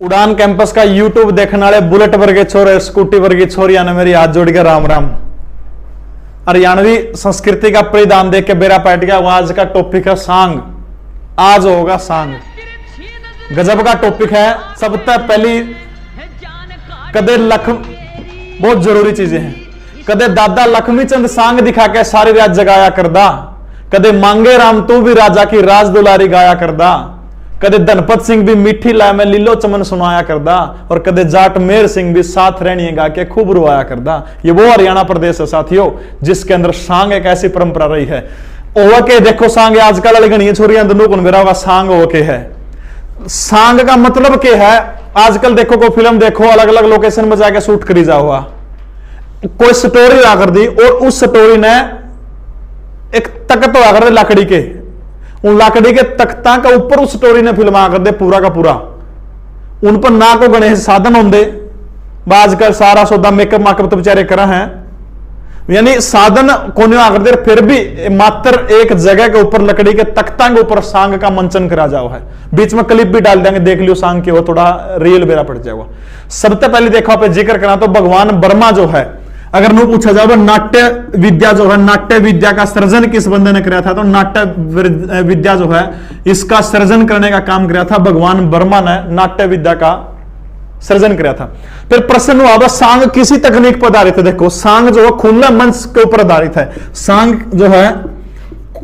उड़ान कैंपस का यूट्यूब देखने वाले बुलेट वर्गे छोरे स्कूटी वर्गी छोरिया ने मेरी हाथ जोड़ के राम राम। हरियाणवी संस्कृति का परिधान देख के बेरा पैट गया। आज का टॉपिक है सांग। आज होगा सांग, गजब का टॉपिक है। सबसे पहली कदे बहुत जरूरी चीजें हैं। कदे दादा लक्ष्मी चंद सांग दिखा के सारी रात जगाया करदा, कदे मांगे राम तू भी राजा की राज दुलारी गाया करदा, कदे धनपत सिंह भी मीठी लाय में लीलो चमन सुनाया करदा, और कदे जाट मेर सिंह भी साथ रहनी गा के खूब रुआया करदा। ये वो हरियाणा प्रदेश है साथियों जिसके अंदर सांग एक ऐसी परंपरा रही है। ओके देखो सांग आजकल वाली घनी छोरियां दोनों को मेरा सांग ओके है। सांग का मतलब क्या है? आजकल देखो कोई फिल्म देखो, अलग अलग लोकेशन में जाके शूट करी जा हुआ, कोई स्टोरी ला कर दी और उस स्टोरी ने एक तख्त हुआ कर दे लकड़ी के, उन लकड़ी के तख्ता का ऊपर उस स्टोरी ने फिल्मा कर दे पूरा का पूरा। उन पर ना को गणेश साधन होंगे, आजकल सारा सौदा मेकअप माकअप तो बेचारे करा है, यानी साधन कोने आकर दे, फिर भी मात्र एक जगह के ऊपर लकड़ी के तख्ता के ऊपर सांग का मंचन करा जाओ है। बीच में क्लिप भी डाल देंगे, देख लियो सांग के, वो थोड़ा रियल बेरा पड़ जाएगा। सबसे पहले देखो आप जिक्र करा तो भगवान वर्मा जो है, अगर नो पूछा जाए नाट्य विद्या जो है, नाट्य विद्या का सृजन किस बंदे ने किया था, तो नाट्य विद्या जो है इसका सृजन करने का काम किया था भगवान वर्मा ने, नाट्य विद्या का सृजन किया था। फिर प्रश्न हुआ बस सांग किसी तकनीक पर आधारित है। देखो सांग जो है खुला मंच के ऊपर आधारित है। सांग जो है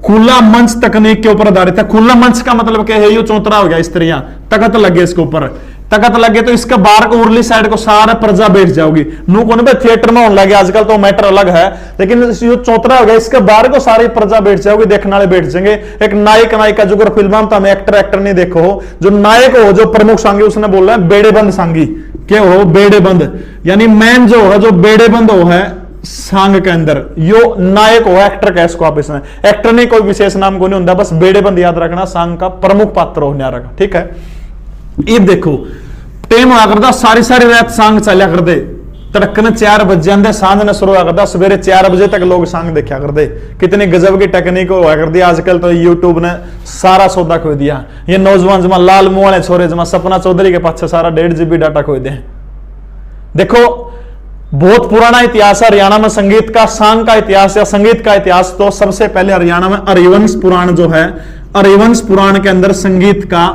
खुला मंच तकनीक के ऊपर आधारित है। खुला मंच का मतलब क्या है? ये चौतरा हो गया, स्त्रियां तख्त लगे इसके ऊपर, तख्त लगे तो इसके बाहर को उर्ली साइड को सारा प्रजा बैठ जाओगी। नू कौन भाई थिएटर में होने लगे, आजकल तो मैटर अलग है, लेकिन ये चौतरा हो गया, इसके बाहर को सारी प्रजा बैठ जाओगी, देखने वाले बैठ जाएंगे। एक नायक नायिका जो फिल्म में तो हमें एक्टर नहीं देखो, जो नायक हो जो प्रमुख सांगी उसने बोल रहा है बेड़ेबंद सांगी। क्या हो? बेड़ेबंद, यानी मैन जो है जो बेड़ेबंद हो है सांग के अंदर, यो नायक हो, एक्टर कह इसको आप। इसमें एक्टर नहीं कोई विशेष नाम को नहीं होता, बस बेड़ेबंद याद रखना, सांग का प्रमुख पात्र होने रखा, ठीक है। ये देखो टेम हुआ करता, सारी सारी रात सांग चलिया कर दे, तड़कन 4 बज जाते, सांझ ने शुरू हुआ करता, सवेरे 4 बजे तक लोग सांग देखा कर दे। कितनी गजब की टेक्निक हुआ कर दी। आजकल तो यूट्यूब ने सारा सौदा खो दिया। ये नौजवान जमा लाल मुंह वाले छोरे जमा सपना चौधरी के पाछे सारा 1.5 GB डाटा खो दे। देखो बहुत पुराना इतिहास है हरियाणा में संगीत का, सांग का इतिहास या संगीत का इतिहास। तो सबसे पहले हरियाणा में हरिवंश पुराण जो है, हरिवंश पुराण के अंदर संगीत का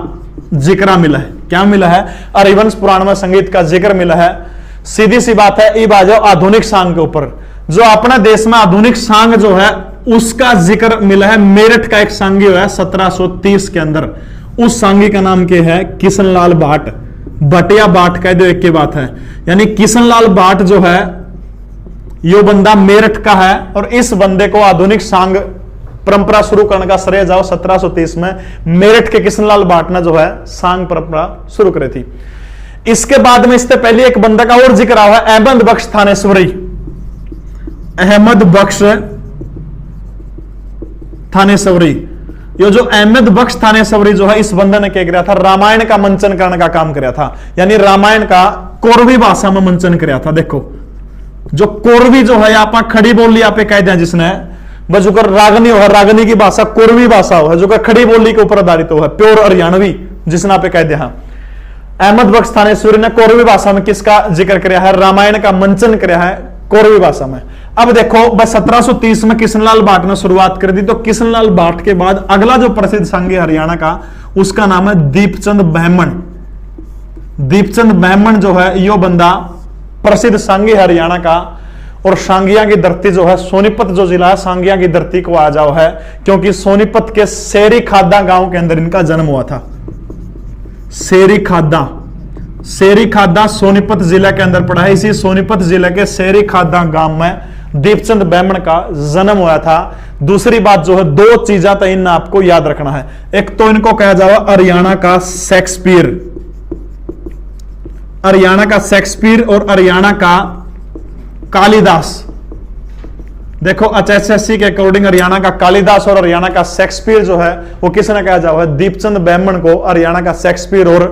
जिक्र मिला है। क्या मिला है? हरिवंश पुराण में संगीत का जिक्र मिला है। सीधी सी बात है, ये बात है आधुनिक सांग के ऊपर। जो अपने देश में आधुनिक सांग जो है उसका जिक्र मिला है। मेरठ का एक सांगी है 1730 के अंदर, उस सांगी का नाम क्या है? किशनलाल भाट। भटिया भाट कह दो एक की बात है, यानी किशनलाल भाट जो है यो बंदा मेरठ का है, और इस बंदे को आधुनिक सांग परंपरा शुरू करने का श्रेय जाओ 1730 में मेरठ के किशनलाल भाट ने जो है सांग परंपरा शुरू करी थी। इसके बाद में इससे पहले एक बंदा का और जिक्र हुआ है, अहमद बख्श थानेश्वरी। अहमद बख्श थानेश्वरी, ये जो अहमद बख्श थानेश्वरी जो है, इस बंदे ने क्या किया था? रामायण का मंचन करने का काम किया था, यानी रामायण का कोरवी भाषा में मंचन किया था। देखो जो कोरवी जो है आप खड़ी बोली आप कह दें, जिसने जो रागनी हो, रागनी की भाषा कोरवी भाषा हो, जो खड़ी बोली के ऊपर आधारित हो है, प्योर हरियाणवी, जिसने आप कह दिया। अहमद बख्श थानेश्वरी ने कोरवी भाषा में किसका जिक्र किया है? रामायण का मंचन किया है कोरवी भाषा में। अब देखो बस 1730 में किशनलाल भाट ने शुरुआत कर दी, तो किशनलाल भाट के बाद अगला जो प्रसिद्ध सांगी हरियाणा का, उसका नाम है दीपचंद ब्राह्मण। दीपचंद ब्राह्मण जो है यो बंदा प्रसिद्ध सांगी हरियाणा का, और सांगिया की धरती जो है सोनीपत जो जिला है, सांगिया की धरती को आ जाओ है, क्योंकि सोनीपत के शेरी खादा गांव के अंदर इनका जन्म हुआ था। शेरी खादा सोनीपत जिला के अंदर पड़ा है। इसी सोनीपत जिले के शेरी खादा गांव में दीपचंद ब्राह्मण का जन्म हुआ था। दूसरी बात जो है, 2 चीजें तो इन आपको याद रखना है। एक तो इनको कहा जाओ हरियाणा का शेक्सपियर, हरियाणा का शेक्सपियर, और हरियाणा का कालिदास। देखो HSSC के अकॉर्डिंग हरियाणा का कालिदास और हरियाणा का शेक्सपियर जो है वो किसने कहा जाओ है? दीपचंद ब्राह्मण को हरियाणा का शेक्सपियर और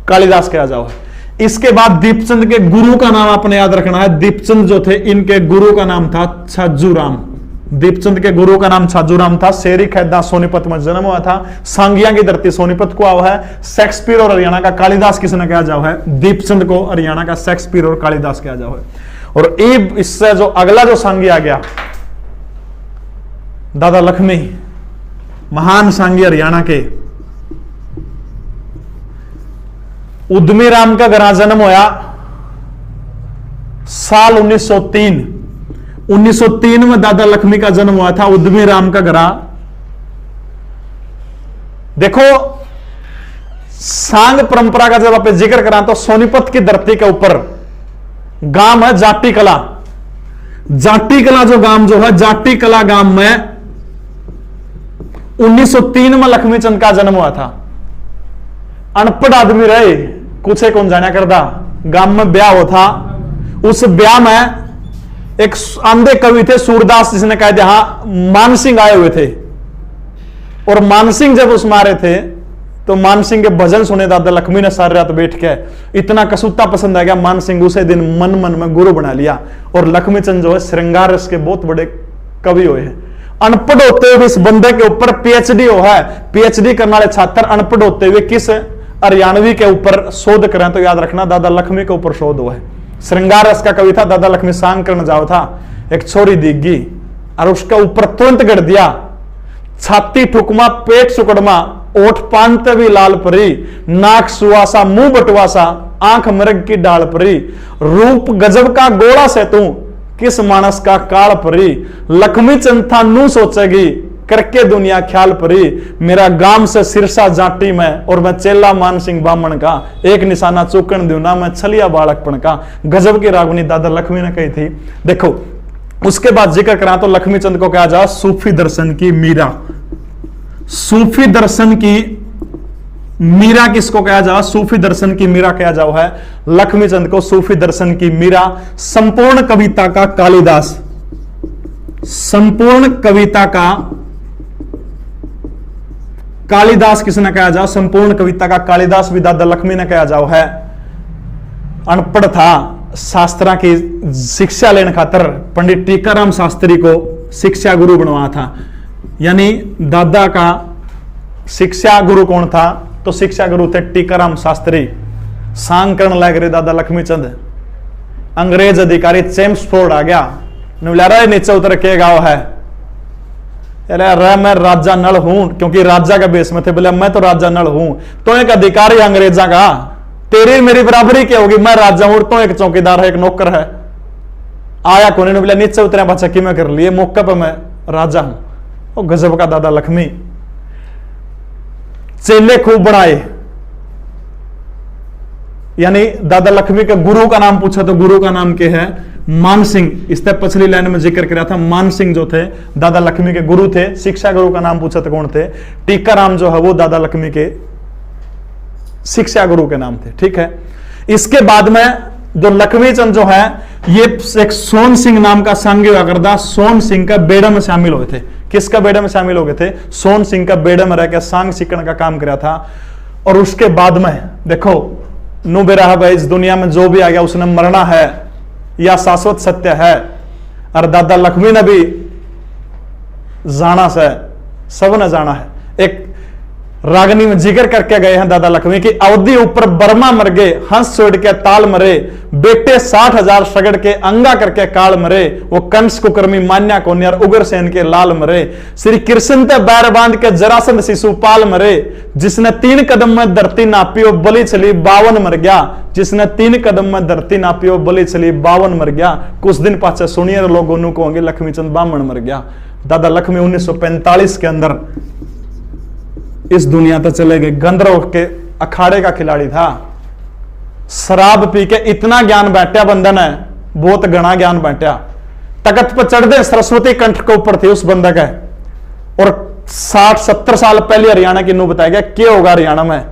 कालिदास कहा जाओ है। इसके बाद दीपचंद के गुरु का नाम आपने याद रखना है। दीपचंद जो थे इनके गुरु का नाम था छज्जूराम। दीपचंद के गुरु का नाम छाजूराम था। शेरी खैदा सोनीपत में जन्म हुआ था। सांगिया की धरती सोनीपत को हुआ है। शेक्सपियर और हरियाणा का कालिदास किसने कहा जाओ है? दीपचंद को हरियाणा का शेक्सपियर और कालिदास कहा जाओ है। और इससे जो अगला जो सांगी आ गया, दादा लक्ष्मी, महान सांगी हरियाणा के। उद्यमी राम का घरा जन्म होया साल 1903। 1903 में दादा लक्ष्मी का जन्म हुआ था। उद्यमी राम का घरा। देखो सांग परंपरा का जब आप जिक्र करा तो सोनीपत की धरती के ऊपर गांव है जाटी कला। जाटी कला जो गांव जो है, जाटी कला गांव में 1903 में लक्ष्मीचंद का जन्म हुआ था। अनपढ़ आदमी रहे, कुछ एक कौन जाना करता। गांव में ब्याह हो था। उस ब्याह में एक अंधे कवि थे सूरदास, जिसने कहा दिया मानसिंह आए हुए थे। और मानसिंह जब उस मारे थे तो मानसिंह के भजन सुने दादा लक्ष्मी ने सारी रात बैठ के। इतना कसूता पसंद आ गया मानसिंह, उसे दिन मन मन में गुरु बना लिया। और लक्ष्मीचंद जो है श्रृंगार रस के बहुत बड़े कवि हुए हैं। अनपढ़ होते हुए इस बंदे के ऊपर पीएचडी हो है। पीएचडी करने वाले छात्र अनपढ़ होते हुए किस हरियाणवी के ऊपर शोध करें तो याद रखना दादा लक्ष्मी के ऊपर शोध हुआ है। श्रृंगार रस का कवि था दादा लक्ष्मी। सांग करने जाओ था, एक छोरी दिग्गी और उसका ऊपर तुरंत गढ़ दिया। छाती ठुकमा, पेट सुकड़मा, ओठ पानते भी लाल परी, नाक सुवासा, मुंह बटवासा, आंख मृग की डाल परी, रूप गजब का गोला से तू किस मानस का काल परी, लक्ष्मीचंद था नू सोचेगी करके दुनिया ख्याल परी, मेरा गांव से सिरसा जाटी में और मैं चेला मानसिंह बामण का, एक निशाना चूकन दूं ना मैं छलिया बालकपन का। गजब की रागनी दादा लक्ष्मी ने कही थी। देखो उसके बाद जिक्र करा तो लक्ष्मीचंद को कहा जा सूफी दर्शन की मीरा। सूफी दर्शन की मीरा किसको कहा जा? सूफी दर्शन की मीरा कहा जाओ है लक्ष्मीचंद को। सूफी दर्शन की मीरा, संपूर्ण कविता का कालिदास, संपूर्ण कविता का कालिदास किसने कहा जाओ? संपूर्ण कविता का कालिदास भी दादा लक्ष्मी ने कहा जाओ है। अनपढ़ था, शास्त्रा की शिक्षा लेने खातर पंडित टीकाराम शास्त्री को शिक्षा गुरु बनवाया था। यानी दादा का शिक्षा गुरु कौन था? तो शिक्षा गुरु थे टीकाराम शास्त्री। सांग करण लग रहे दादा लक्ष्मीचंद। अंग्रेज अधिकारी चेम्सफोर्ड आ गया, नीचे उतर के गाँव है, मैं राजा नल हूं, क्योंकि राजा का बेस में थे। बोले मैं तो राजा नल हूं, तो एक अधिकारी अंग्रेजा का, तेरी मेरी बराबरी क्या होगी? मैं राजा हूं, तो एक चौकीदार है, एक नौकर है। आया कोने ने बोला नीचे उतरे बच्चा कि मैं कर लिए, मौके पर मैं राजा हूं। और गजब का दादा लक्ष्मी। चेले खूब बढ़ाए। यानी दादा लक्ष्मी का गुरु का नाम पूछा तो गुरु का नाम क्या है? मानसिंह। इससे पिछली लाइन में जिक्र किया था, मानसिंह जो थे दादा लक्ष्मी के गुरु थे। शिक्षा गुरु का नाम पूछा तो कौन थे? टीकाराम जो है वो दादा लक्ष्मी के शिक्षा गुरु के नाम थे। ठीक है। इसके बाद में जो लक्ष्मीचंद जो है ये एक सोन सिंह नाम का सांगी हुआ करता, सोन सिंह का बेड़े में शामिल हुए थे। किसका बेड़े में शामिल हो गए थे? सोन सिंह का बेड़े में रहकर सांग सीखने का काम किया था। और उसके बाद में देखो नु बेरा है भाई, इस दुनिया में जो भी आ गया उसने मरना है, या शाश्वत सत्य है। और दादा लक्ष्मी ने भी जाना से, सब ने जाना है। एक रागनी में जिक्र करके गए हैं दादा लक्ष्मी की, अवधि ऊपर बर्मा मर गए, हंस छोड़ के ताल मरे, बेटे 60,000 सगड़ के अंगा करके काल मरे, वो कंस कुकर्मी मान्या कोन्यार उग्र सेन के लाल मरे, श्री कृष्ण ते बैर बांध के जरासंध शिशुपाल मरे, जिसने 3 कदम में धरती नापी वो बलि चली 52 मर गया, जिसने 3 कदम में धरती नापी वो बलि चली 52 मर गया। कुछ दिन पाछे सुनिए लोगों नु कहोगे लक्ष्मीचंद बामण मर गया। दादा लक्ष्मी 1945 के अंदर इस दुनिया तक चले गए। गंधर्व के अखाड़े का खिलाड़ी था। शराब पी के इतना ज्ञान बैठा बंदन है, बहुत घना ज्ञान बैठा। तकत पर चढ़ दे सरस्वती कंठ के ऊपर थी उस बंदे के। और 60-70 साल पहले हरियाणा की नू बताया गया क्या होगा हरियाणा में,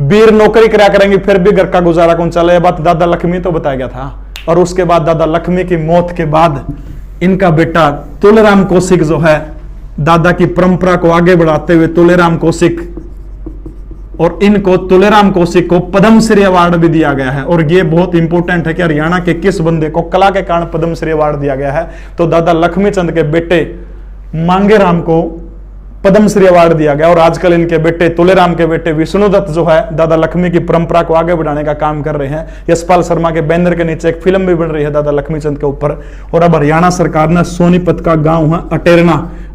वीर नौकरी कराया करेंगे फिर भी घर का गुजारा कौन चले। ये बात दादा लक्ष्मी तो बताया गया था। और उसके बाद दादा लक्ष्मी की मौत के बाद इनका बेटा तुलराम कौशिक जो है, दादा की परंपरा को आगे बढ़ाते हुए तुलराम कौशिक और इनको तुलेराम कौशिक को पद्मश्री अवार्ड भी दिया गया है। और ये बहुत इंपॉर्टेंट है कि हरियाणा के किस बंदे को कला के कारण पद्मश्री अवार्ड दिया गया है, तो दादा लक्ष्मीचंद के बेटे मांगेराम को पद्मश्री अवार्ड दिया गया। और आजकल इनके बेटे तुलेराम के बेटे विष्णुदत्त जो है दादा लक्ष्मी की परंपरा को आगे बढ़ाने का काम कर रहे हैं। यशपाल शर्मा के बैनर के नीचे एक फिल्म भी बन रही है दादा लक्ष्मीचंद के ऊपर। और अब हरियाणा सरकार ने सोनीपत का गांव है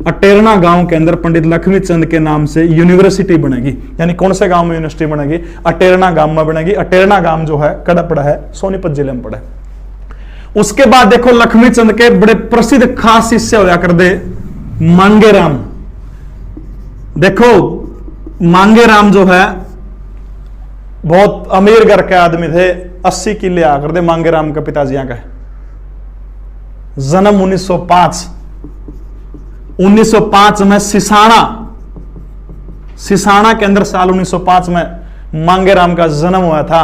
अटेरना गांव के अंदर पंडित लक्ष्मीचंद के नाम से यूनिवर्सिटी बनेगी। यानी कौन से गांव में यूनिवर्सिटी बनेगी? अटेरना गांव में बनेगी। अटेरना गांव जो है कड़ा पड़ा है, सोनीपत जिले में पड़ा है। उसके बाद देखो लक्ष्मीचंद के बड़े प्रसिद्ध खास शिष्य होया कर दे मांगेराम। देखो मांगेराम जो है बहुत अमीर घर के आदमी थे, 80 किले आकर दे मांगेराम के पिताजी का। जन्म 1905 में सिसाना के अंदर साल 1905 में मांगेराम का जन्म हुआ था।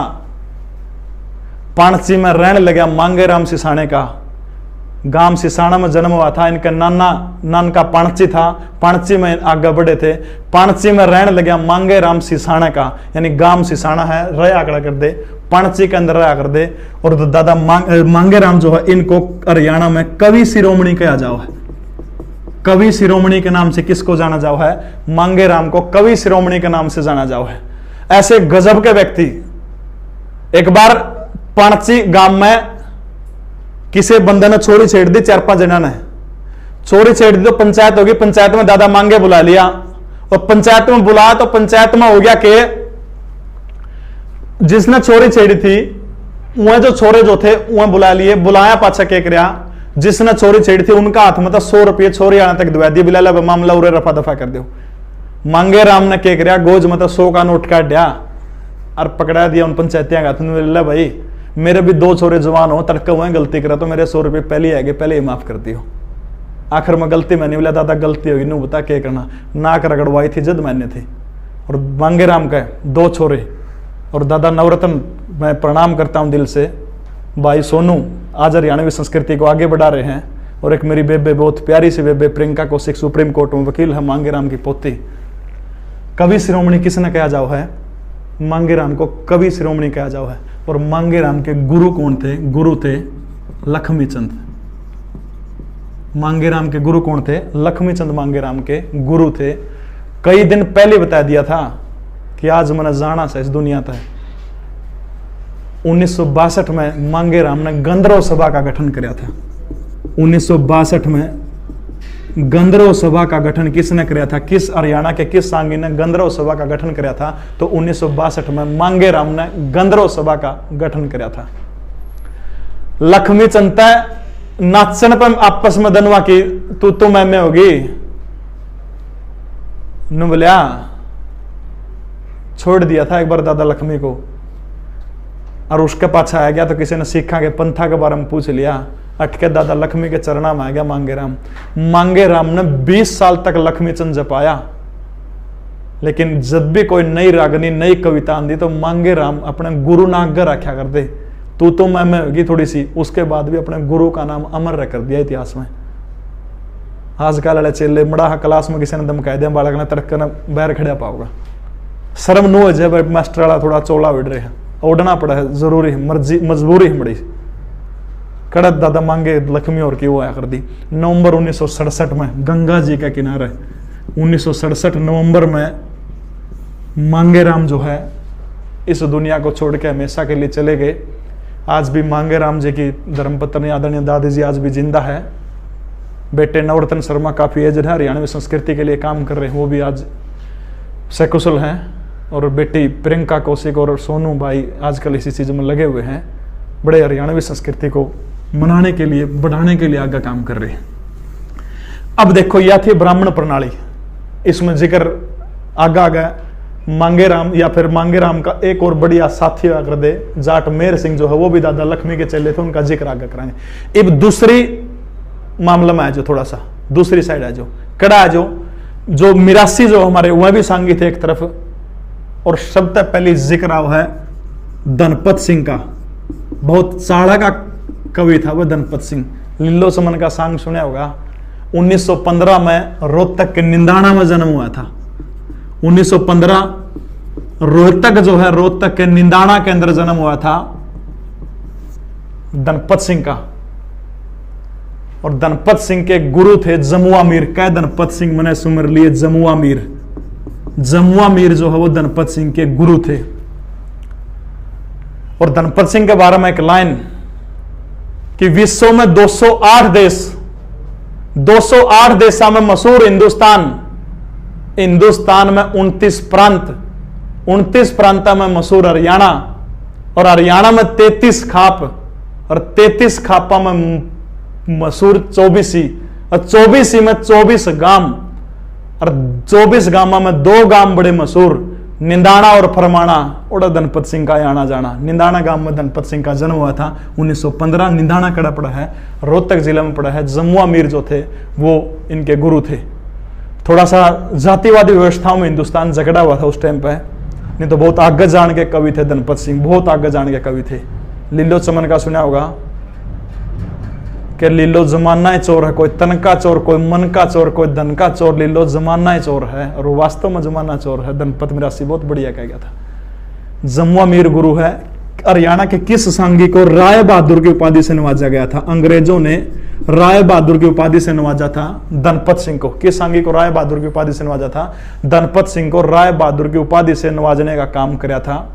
पाणची में रहने लगा मांगेराम सिसाने का। गांव सिसाना में जन्म हुआ था। इनका नान का पाणची था, पाणची में आगे बढ़े थे। पाणची में रहने लगा मांगेराम सिसाना का, यानी गांव सिसाना है, रहा कर दे, पाणची के अंदर रहा कर दे। और दादा मांगेराम जो है इनको हरियाणा में कवि शिरोमणि कहा जाओ है। कवि शिरोमणि के नाम से किसको जाना जाओ है? मांगेराम को कवि शिरोमणि के नाम से जाना जाओ है। ऐसे गजब के व्यक्ति। एक बार पाणची गांव में किसी बंदे ने छोरी छेड़ दी, 4-5 जना ने छोरी छेड़ दी, तो पंचायत होगी। पंचायत में दादा मांगे बुला लिया, और पंचायत में बुलाया तो पंचायत में हो गया कि जिसने छोरी छेड़ी थी वह जो छोरे जो थे वह बुला लिए। बुलाया पाछा के रहा जिसने छोरी छेड़ी थी उनका हाथ में था 100 रुपये, छोरी आने तक दवा दी, बिला मामला उरे रफा दफा कर दो। मांगेराम ने के रहा गोज में 100 का नोट काट दिया और पकड़ा दिया उन पंचायतियों का हाथ में। भाई मेरे भी 2 छोरे जवान हो, तड़का हुए गलती करा तो मेरे 100 रुपये पहले आगे, पहले ही माफ कर दियो। आखिर में गलती मैंने बोला दादा गलती होगी, नू बता क्या करना। नाक रगड़वाई थी जद मैंने थी। और मांगेराम का 2 छोरे। और दादा नवरत्न मैं प्रणाम करता हूँ दिल से, भाई सोनू आज हरियाणवी संस्कृति को आगे बढ़ा रहे हैं। और एक मेरी बेबे, बहुत प्यारी सी बेबे प्रियंका कौशिक, सुप्रीम कोर्ट में वकील है, मांगेराम की पोती। कवि शिरोमणि किसने कहा जाओ है? मांगेराम को कवि शिरोमणि कहा जाओ है। और मांगेराम के गुरु कौन थे? गुरु थे लक्ष्मीचंद। मांगेराम के गुरु कौन थे? लक्ष्मीचंद मांगेराम के गुरु थे। कई दिन पहले बता दिया था कि आज मैंने जाना से इस दुनिया तक। 1962 में मांगेराम ने गंधर्व सभा का गठन किया था। 1962 में गंधर्व सभा का गठन किसने किया था? किस हरियाणा के किस सांगी ने गंधर्व सभा का गठन किया था? तो 1962 में मांगेराम ने गंधर्व सभा का गठन किया था। लक्ष्मीचंद नाचन पर आपस में दनवा की तू तो मैं होगी न बोलिया, छोड़ दिया था एक बार दादा लक्ष्मी को। और उसके पाछा आ गया तो किसी ने सीखा के पंथा के बारे में पूछ लिया, अटके दादा लक्ष्मी के चरणा में आ गया मांगेराम। मांगेराम ने 20 साल तक लक्ष्मीचंद जपाया। लेकिन जब भी कोई नई रागनी नई कविता आंदी तो मांगेराम अपने गुरु नाग रखा कर दे, तू तो मैं होगी थोड़ी सी। उसके बाद भी अपने गुरु का नाम अमर रख कर दिया इतिहास में। आजकल वाले चेले मड़ा क्लास में किसी ने धमका दिया, बालक ने तड़क ने बाहर खड़ा पाओगा। शर्म नो हो जाए, मास्टर वाला थोड़ा चोला उड़ रहे हैं, उड़ना पड़ा है, जरूरी है, मर्जी मजबूरी है बड़ी। कड़क दादा मांगे लक्ष्मी और की वो आया कर दी। नवंबर 1967 में गंगा जी का किनारे 1967 नवंबर में मांगेराम जो है इस दुनिया को छोड़ के हमेशा के लिए चले गए। आज भी मांगेराम जी की धर्मपत्नी आदरणीय दादी जी आज भी जिंदा है। बेटे नवरत्न शर्मा काफी एजड है, हरियाणवी संस्कृति के लिए काम कर रहे हैं, वो भी आज सकुशल हैं। और बेटी प्रियंका कौशिक और सोनू भाई आजकल इसी चीज में लगे हुए हैं, बड़े हरियाणवी संस्कृति को मनाने के लिए बढ़ाने के लिए आगे काम कर रहे हैं। अब देखो यह थी ब्राह्मण प्रणाली, इसमें जिक्र आगा मांगेराम या फिर मांगेराम का एक और बढ़िया साथी कर दे जाट मेहर सिंह जो है, वो भी दादा लक्ष्मी के चेले थे, उनका जिक्र आगे कराएंगे। अब दूसरी मामला में है जो थोड़ा सा दूसरी साइड है, जो कड़ा है, जो मिरासी जो हमारे वह भी सांगी थे एक तरफ। और सबसे पहले जिक्र है धनपत सिंह का, बहुत साड़ा का कवि था वह धनपत सिंह। लिल्लो समन का सांग सुना होगा। 1915 में रोहतक के निंदाना में जन्म हुआ था। 1915 रोहतक जो है, रोहतक के निंदाना के अंदर जन्म हुआ था धनपत सिंह का। और धनपत सिंह के गुरु थे जमुआ मीर। कै धनपत सिंह मैंने सुमर लिए जमुआ मीर। जमुआ मीर जो है वो धनपत सिंह के गुरु थे। और धनपत सिंह के बारे में एक लाइन कि विश्व में 208 देश, 208 देशों में मशहूर हिंदुस्तान में 29 प्रांत, 29 प्रांतों में मशहूर हरियाणा, और हरियाणा में 33 खाप, और 33 खापा में मशहूर 24, और 24 में 24 गांव, और 24 गांवों में 2 गांव बड़े मशहूर, निंदाना और फरमाना। और धनपत सिंह का आना जाना। निंदाना गांव में धनपत सिंह का जन्म हुआ था 1915। निंदाना कड़ा पड़ा है, रोहतक जिले में पड़ा है। जमुआ मीर जो थे वो इनके गुरु थे। थोड़ा सा जातिवादी व्यवस्थाओं में हिंदुस्तान जकड़ा हुआ था उस टाइम पे, नहीं तो बहुत आगे जान के कवि थे धनपत सिंह, बहुत आगे जान के कवि थे। लीलो चमन का सुना होगा कि लीलो जमाना ही चोर है, कोई तन का चोर, कोई मन का चोर, कोई धन का चोर, लीलो जमाना ही चोर है, और वो वास्तव में जमाना चोर है। धनपत मिरासी बहुत बढ़िया कह गया था। जमुआ मीर गुरु है। हरियाणा के किस सांगी को राय बहादुर की उपाधि से नवाजा गया था? अंग्रेजों ने राय बहादुर की उपाधि से नवाजा था धनपत सिंह को। किस सांगी को राय बहादुर की उपाधि से नवाजा था? धनपत सिंह को राय बहादुर की उपाधि से नवाजने का काम किया था।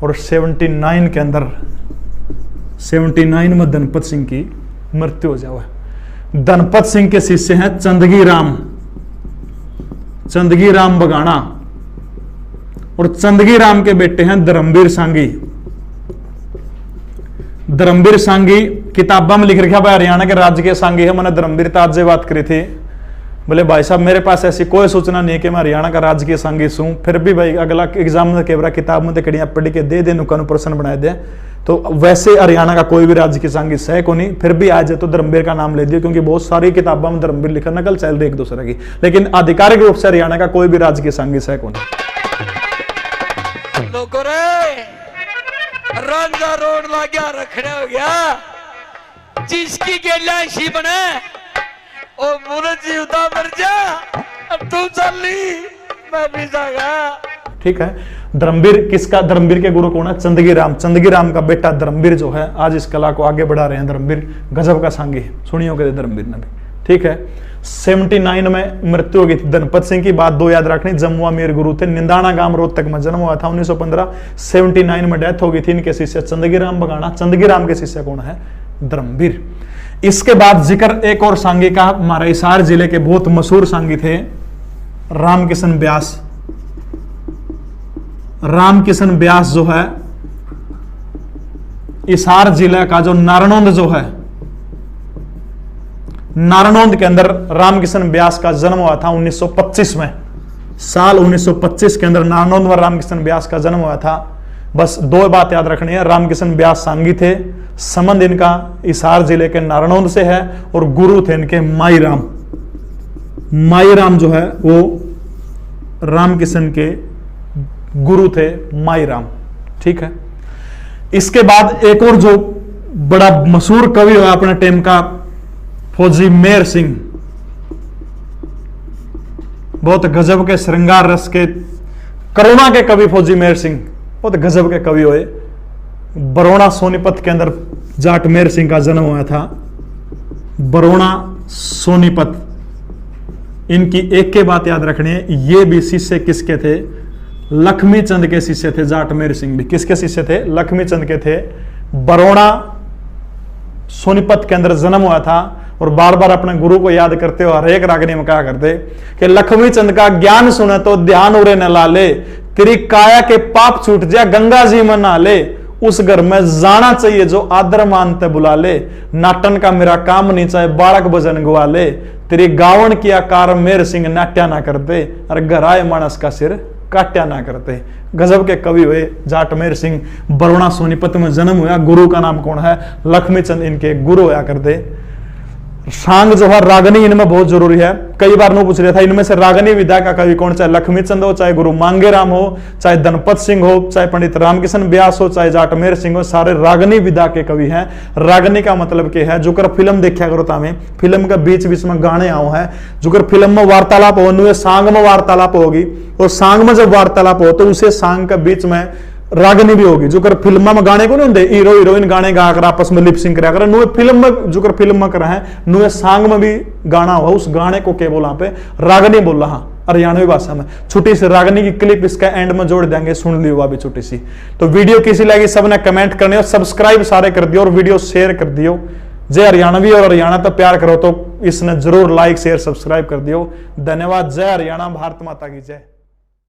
और 79 के अंदर, 79 में धनपत सिंह की मृत्यु हो जाए। धनपत सिंह के शिष्य हैं चंदगी राम, चंदगी राम बगाना, और चंदगी राम के बेटे हैं धर्मवीर सांगी। धर्मवीर सांगी किताबा में लिख रखा भाई हरियाणा के राज्य के सांगी है। मैंने धर्मवीर ताज से बात करी थी, बोले भाई साहब मेरे पास ऐसी कोई सूचना नहीं है कि मैं हरियाणा का राजकीय सांगी हूं, फिर भी भाई अगला एग्जाम में केवरा किताब में कड़ियां पढ़ के दे दे नुकानु प्रश्न बनाए दे। तो वैसे हरियाणा का कोई भी राज्य की सांगी है को नहीं, फिर भी आज तो धर्मवीर का नाम ले दिया क्योंकि बहुत सारी किताबों में धर्मवीर लिखा, नकल चल रही एक दूसरे की, लेकिन आधिकारिक रूप से हरियाणा का कोई भी राज्य की सांगी है को नहीं। रांझा रोड ला गया, रखने हो गया, जिसकी गेलाशी बने ओ मुरत जी उदा मर जा, अब तू चल ली मैं भी जागा। ठीक है। धर्मवीर किसका? धर्मवीर के गुरु कौन है? चंदगी राम। चंदगी राम का बेटा धर्मवीर जो है आज इस कला को आगे बढ़ा रहे हैं। धर्मवीर गजब का सांगी सुनियो के धर्मवीर ने भी। ठीक है। 79 में मृत्यु हो गई थी धनपत सिंह की। बात 2 याद रखनी, जमुआ मीर गुरु थे, निंदाना गांव रोहतक में जन्म हुआ था 1915। 79 में डेथ हो गई थी इनके शिष्य चंदगी राम बगाना। चंदगी राम के शिष्य कौन है? धर्मवीर। इसके बाद जिक्र एक और सांगी का, हमारे हिसार जिले के बहुत मशहूर सांगी थे रामकिशन व्यास। रामकिशन व्यास जो है हिसार जिले का जो नारनौंद जो है, नारनौंद के अंदर रामकिशन व्यास का जन्म हुआ था 1925 में। साल 1925 के अंदर नारनौंद में रामकिशन व्यास का जन्म हुआ था। बस 2 बात याद रखनी है, रामकिशन व्यास सांगी थे, संबंध इनका हिसार जिले के नारनौंद से है, और गुरु थे इनके माईराम। माईराम जो है वो रामकिशन के गुरु थे, माईराम। ठीक है। इसके बाद एक और जो बड़ा मशहूर कवि हुआ अपने टाइम का, फौजी मेहर सिंह। बहुत गजब के श्रृंगार रस के करुणा के कवि फौजी मेहर सिंह, बहुत गजब के कवि हुए। बरोड़ा सोनीपत के अंदर जाट मेहर सिंह का जन्म हुआ था। बरोड़ा सोनीपत। इनकी एक के बात याद रखनी है, ये भी शिष्य किसके थे? लक्ष्मी चंद के शिष्य थे। जाट मेहर सिंह भी किसके शिष्य थे? लक्ष्मी चंद के थे। बरोड़ा सोनीपत के अंदर जन्म हुआ था, और बार बार अपने गुरु को याद करते हो, हर एक रागनी में कहा करते कि लक्ष्मी चंद का ज्ञान सुने तो ध्यान उरे न लाले, तेरी काया के पाप छूट जा गंगा जी में ना ले, उस घर में जाना चाहिए जो आदर मानते बुला ले, नाटन का मेरा काम नहीं चाहे बालक भजन गुआ ले, तेरी गावन की आकार मेहर सिंह नाट्या ना करते, और घर आए मानस का सिर काट्या ना करते। गजब के कवि हुए जाट मेहर सिंह। बरोड़ा सोनीपत में जन्म हुआ। गुरु का नाम कौन है? लक्ष्मी चंद इनके गुरु होया करते। सांग जो है रागनी इनमें बहुत जरूरी है। कई बार नो पूछ रहा था इनमें से रागनी विधा का कवि कौन, चाहे लक्ष्मी चंद हो, चाहे गुरु मांगे राम हो, चाहे धनपत सिंह हो, चाहे पंडित रामकिशन व्यास हो, चाहे जाटमेर सिंह हो, सारे रागनी विधा के कवि हैं। रागनी का मतलब क्या है, जो कर फिल्म देखा करो तामे, फिल्म के बीच बीच में गाने आओ है, जो कर फिल्म में वार्तालाप हो, नुए सांग में वार्तालाप होगी, और सांग में जब वार्तालाप हो तो उसे सांग के बीच में रागनी भी होगी। जो कर फिल्म में गाने को नहीं होंगे, हीरो हीरोइन गाने गा कर आपस में लिपसिंग करा कर, नुए फिल्म में जो कर फिल्म में करा है, नुए सांग में भी गाना हुआ, उस गाने को क्या बोला पे रागनी बोला। हाँ, हरियाणवी भाषा में छोटी सी रागनी की क्लिप इसका एंड में जोड़ देंगे, सुन लियो अभी छोटी सी। तो वीडियो कैसी लगी सबने कमेंट करने, और सब्सक्राइब सारे कर दियो और वीडियो शेयर कर दियो। जय हरियाणवी, और हरियाणा तो प्यार करो तो इसने जरूर लाइक शेयर सब्सक्राइब कर दियो। धन्यवाद। जय हरियाणा, भारत माता की जय।